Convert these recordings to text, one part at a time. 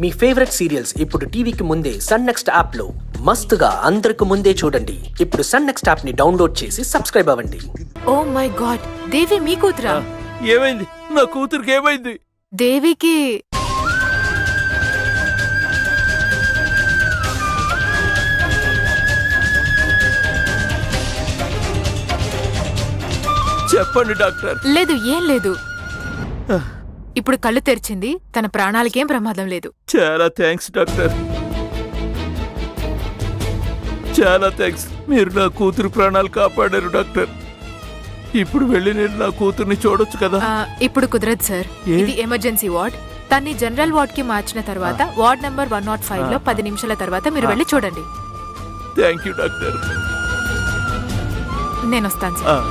మీ favourite serials ఇప్పుడు టీవీకి ముందే సన్ నెక్స్ట్ యాప్ లో మస్తుగా అందరికి ముందే చూడండి. ఇప్పుడు సన్ నెక్స్ట్ యాప్ ని డౌన్లోడ్ చేసి సబ్స్క్రైబ్ అవ్వండి. ఓ మై గాడ్, దేవి మీ కూతురా? ఏమైంది? నా కూతురికి ఏమైంది? దేవికి చెప్పండి డాక్టర్. లేదు, ఏం లేదు. ఇప్పుడు కళ్ళు తెరిచింది. తన ప్రాణాలకేం ప్రమాదం లేదు. చాలా థ్యాంక్స్ డాక్టర్, చాలా థ్యాంక్స్. మీరు నా కూతురు ప్రాణాలు కాపాడారు డాక్టర్. ఇప్పుడు వెళ్ళి నేను నా కూతుర్ని చూడొచ్చు కదా? ఇప్పుడు కుదరదు సార్, ఇది ఎమర్జెన్సీ వార్డ్. తన్ని జనరల్ వార్డ్ కి మార్చిన తర్వాత వార్డ్ నంబర్ 105 లో 10 నిమిషాల తర్వాత మీరు వెళ్ళి చూడండి. Thank you doctor. నేను వస్తాను సార్.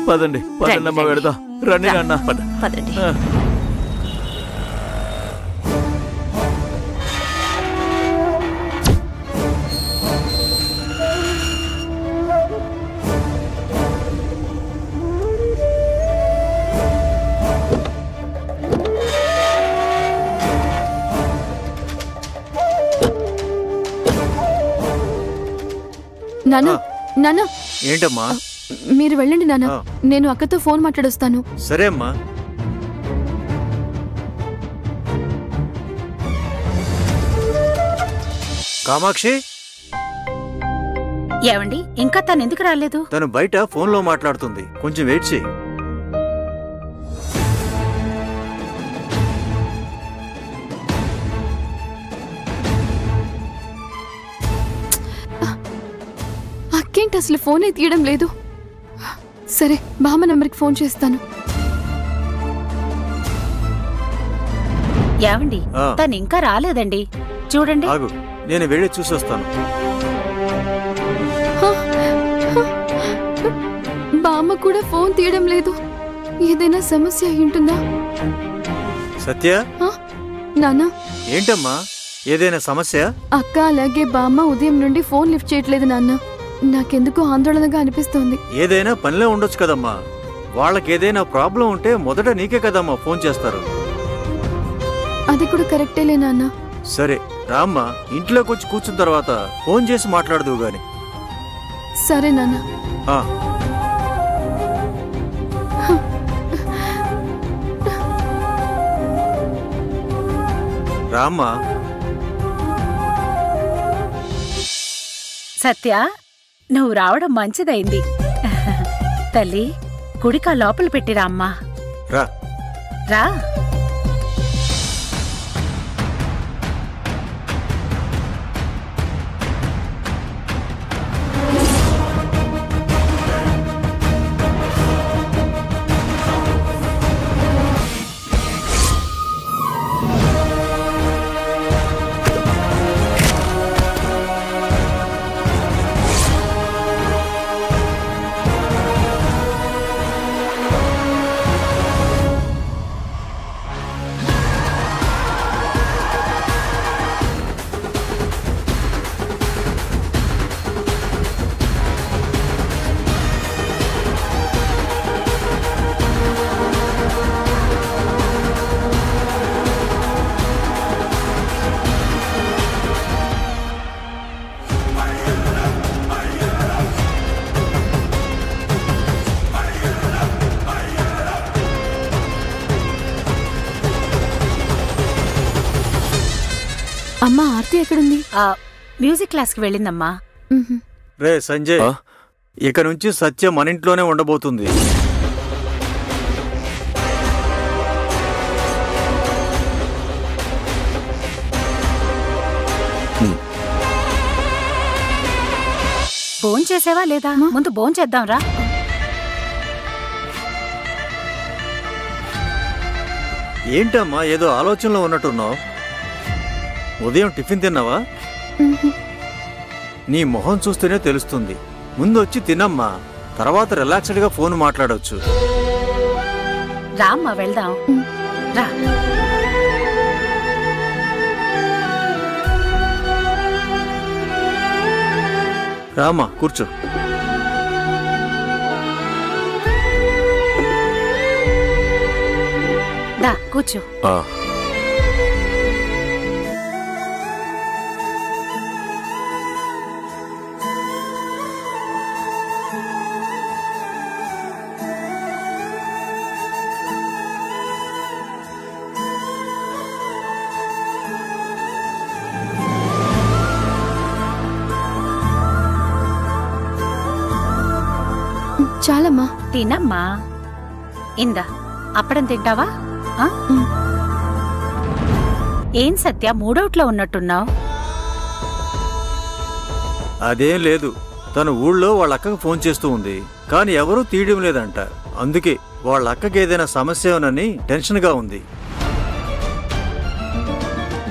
పదండి పదండమ్మ, వెళదాం. రండి నాన్న, పదండి. నాన్న, నాన్న, ఏంటమ్మా? మీరు వెళ్ళండి నాన్న, నేను అక్కతో ఫోన్ మాట్లాడొస్తాను. సరే అమ్మా. కామాక్షి, ఏవండి, ఇంకా తను ఎందుకు రాలేదు? తను బయట ఫోన్లో మాట్లాడుతుంది, కొంచెం వెయిట్ చేయి. అక్కేంటి అసలు ఫోనే తీయడం లేదు? సరే, బామ్మ నంబర్కి ఫోన్ చేస్తాను. ఏవండి, తను ఇంకా రాలేదండి. చూడండి. ఆగు, నేను వెళ్ళి చూసొస్తాను. బామ్మ కూడా ఫోన్ తీయడం లేదు. ఏదైనా సమస్య అయి ఉంటుందా? సత్య, నాన్న. ఏంటమ్మా, ఏదైనా సమస్య? అక్క అలాగే బామ్మ ఉదయం నుండి ఫోన్ లిఫ్ట్ చేయట్లేదు నాన్న. నాకెందుకో ఆందోళనగా అనిపిస్తోంది. ఏదైనా పనిలో ఉండొచ్చు కదమ్మా. వాళ్ళకేదైనా ప్రాబ్లం ఉంటే మొదట నీకే కదమ్మా ఫోన్ చేస్తారు. అది కూడా కరెక్టేలే నాన్న. సరే రామ్మా, ఇంట్లోకి వచ్చి కూర్చున్న తర్వాత ఫోన్ చేసి మాట్లాడదువు గాని. సరే నాన్న. రామ్మా. సత్య, నువ్వు రావడం మంచిదైంది. తల్లి, కుడికా లోపల పెట్టిరా అమ్మా. రా రా. అమ్మా, ఆర్తి ఎక్కడుంది? మ్యూజిక్ క్లాస్కి వెళ్ళిందమ్మా. రే సంజయ్, ఇక నుంచి సత్య మన ఇంట్లోనే ఉండబోతుంది. ఫోన్ చేసేవా లేదా? ముందు ఫోన్ చేద్దాం రా. ఏంటమ్మా, ఏదో ఆలోచనలో ఉన్నట్టున్నావు. ఉదయం టిఫిన్ తిన్నావా? నీ మొహం చూస్తేనే తెలుస్తుంది. ముందు వచ్చి తినమ్మా, తర్వాత రిలాక్స్డ్గా ఫోన్ మాట్లాడవచ్చు. రామ్మా, వెళ్దాం. రా. రామ్మా, కూర్చో. దా కూర్చో. చాలమ్మా. తినమ్మా. ఇందా అప్పడం తింటావా? ఆ? ఏం సత్య మూడౌట్లో ఉన్నట్టున్నావు? అదేం లేదు, తన ఊళ్ళో వాళ్ళ అక్కకు ఫోన్ చేస్తూ ఉంది, కానీ ఎవరూ తీయడం లేదంట. అందుకే వాళ్ళ అక్కకి ఏదైనా సమస్యనని టెన్షన్గా ఉంది.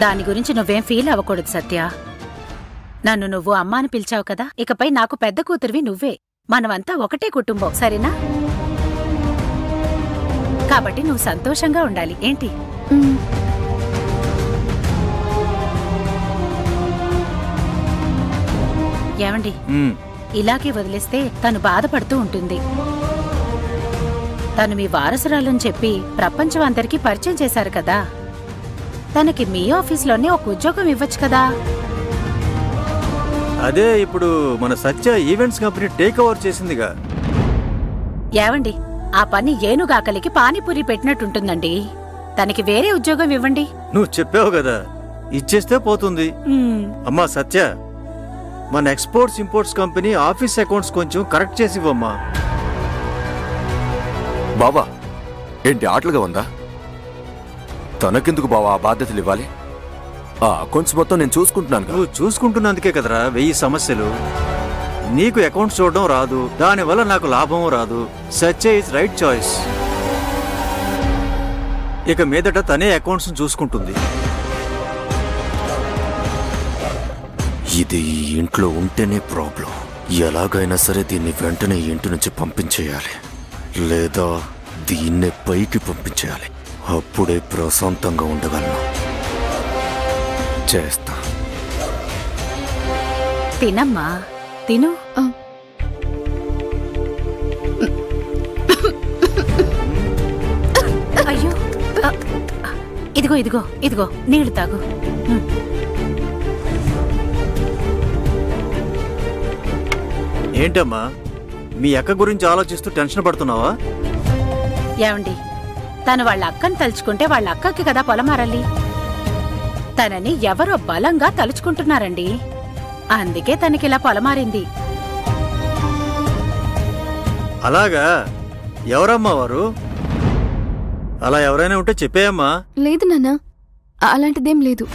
దాని గురించి నువ్వేం ఫీల్ అవ్వకూడదు సత్య. నన్ను నువ్వు అమ్మ అని పిలిచావు కదా, ఇకపై నాకు పెద్ద కూతురివి నువ్వే. మనమంతా ఒకటే కుటుంబం, సరేనా? కాబట్టి నువ్వు సంతోషంగా ఉండాలి. ఏంటి? ఏమండి, ఇలాగే వదిలేస్తే తను బాధపడుతూ ఉంటుంది. తను మీ వారసురాలని చెప్పి ప్రపంచం అందరికీ పరిచయం చేశారు కదా, తనకి మీ ఆఫీస్లోనే ఒక ఉద్యోగం ఇవ్వచ్చు కదా. అదే ఇప్పుడు మన సత్య ఈవెంట్స్ కంపెనీ టేక్ ఓవర్ చేసిందిగా. ఏవండి, ఆ పని ఏనుగాకలికి పానీపూరి పెట్టినట్టుంటుందండి. తనకి వేరే ఉద్యోగం ఇవ్వండి. నువ్వు చెప్పావు కదా, ఇచ్చేస్తే పోతుంది. అమ్మా సత్య, మన exports imports company office accounts కొంచెం కరెక్ట్ చేసి ఇవ్వమ్మా. బాబా ఏంటి ఆటలుగా ఉందా? తనకెందుకు బావా ఆ బాధ్యతలు ఇవ్వాలి? ఆ అకౌంట్స్ మొత్తం నేను చూసుకుంటున్నాను. నువ్వు చూసుకుంటున్నందుకే కదరా 1000 సమస్యలు. నీకు అకౌంట్స్ చూడడం రాదు, దానివల్ల నాకు లాభం రాదు. సత్య ఇస్ రైట్ చాయిస్. ఇక మీదట తనే అకౌంట్స్ చూసుకుంటుంది. ఇది ఈ ఇంట్లో ఉంటేనే ప్రాబ్లం. ఎలాగైనా సరే దీన్ని వెంటనే ఇంటి నుంచి పంపించేయాలి, లేదా దీన్నే పైకి పంపించేయాలి. అప్పుడే ప్రశాంతంగా ఉండగలను. చేస్తా. తినమ్మా, తిను. అయ్యో, ఇదిగో ఇదిగో ఇదిగో నీళ్లు తాగు. ఏంటమ్మా, మీ అక్క గురించి ఆలోచిస్తూ టెన్షన్ పడుతున్నావా? ఏమండి, తను వాళ్ళ అక్కని తలుచుకుంటే వాళ్ళ అక్కకి కదా పొలమారాలి. తనని ఎవరో బలంగా తలుచుకుంటున్నారండి, అందుకే తనకిలా పొలమారింది. అలాగా? ఎవరమ్మా వారు? అలా ఎవరైనా ఉంటే చెప్పేయమ్మా. లేదు నాన్న, అలాంటిదేం లేదు.